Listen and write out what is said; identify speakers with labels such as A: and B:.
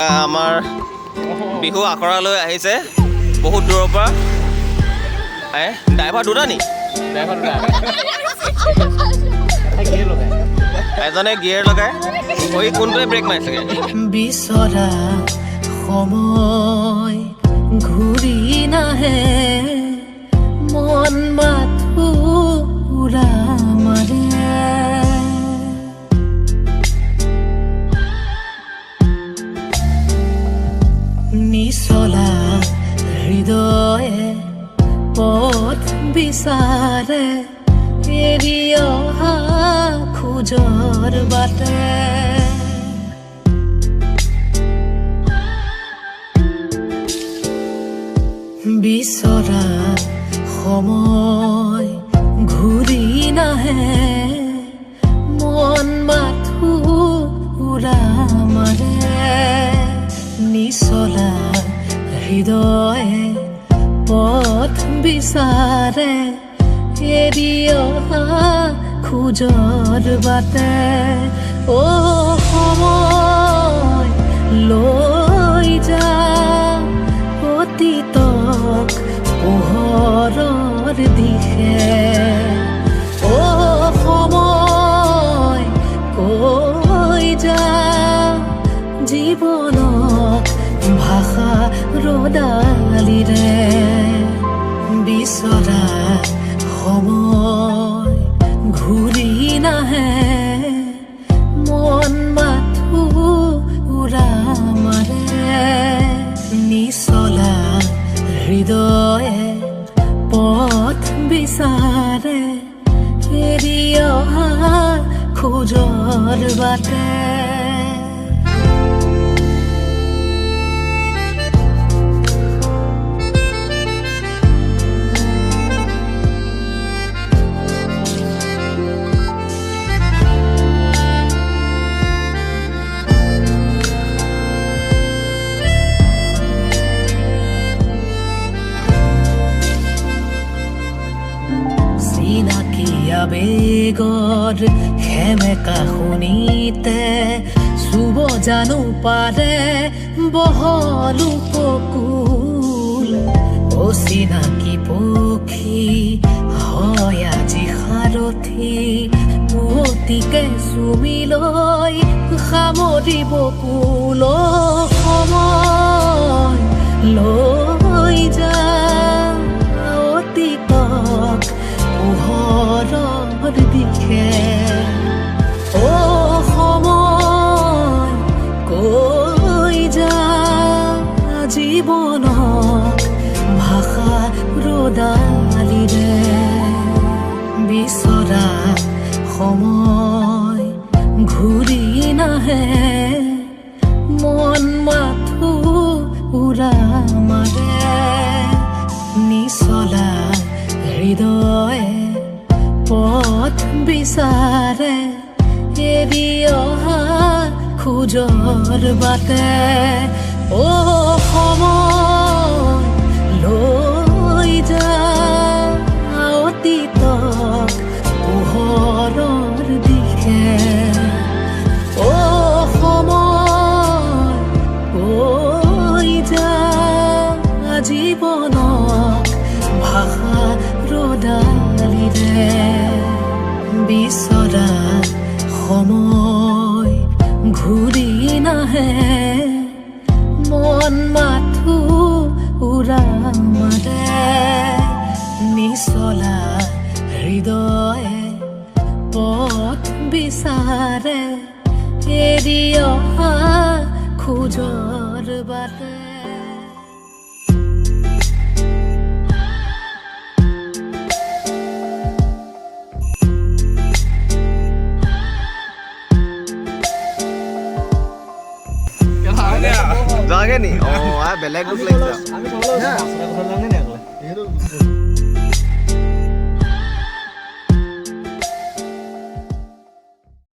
A: আমাৰ বিহু আখৰালৈ আহিছে বহুত দূৰৰ পৰা। ড্ৰাইভাৰ দুটা নি? এজনে গিয়েৰ লগাই কোনটোৱে ব্ৰেক মাৰিছেগে।
B: বিচৰা সময় ঘূৰি নাহে, মন মাথো উৰা মাৰে। নিচলা হৃদয়ে পথ বিচাৰে, এৰি অহা খোজৰ বাটে। বিচৰা সময় ঘূৰি নাহে, মন মাথো উৰা মাৰে। নিচলা হৃদয়ে পথ বিচাৰে, এৰি অহা খোজৰ বাটে। অ' সময় লৈ যা অতীতক পোহৰৰ দিশে। অ' সময় কৈ যা জীৱনক ভাষা ৰদালিৰে। বিচৰা সময় ঘূৰি নাহে, মন মাথো উৰা মাৰে। নিচলা হৃদয়ে পথ বিচাৰে, এৰি অহা খোজৰ বাটে। আবেগৰ সেমেকা শুনিতে চুব জানো পাৰে বহল উপকূল। অচিনাকি পক্ষী হয় আজি সাৰথি, অতিকে চুমি লৈ সামৰিব কুল। সময় লৈ যা অতীতক পোহৰৰ দিশে। অ' সময় কৈ যা জীৱনক ভাষা ৰদালিৰে। বিচৰা সময় ঘূৰি নাহে, মন মাথো উৰা মাৰে। নিচলা হৃদয়ে পথ বিচাৰে, এৰি অহা খোজৰ বাটে। অ' সময় লৈ যা অতীতক পোহৰৰ দিশে। অ' সময় কৈ যা জীৱনক ভাষা ৰদালিৰে। বিচৰা সময় ঘূৰি নাহে, মন মাথো উৰা মাৰে। নিচলা হৃদয়ে পথ বিচাৰে, এৰি অহা খোজৰ বাটে।
A: যাওঁগে নি? বেলেগ লোক লাগিছে।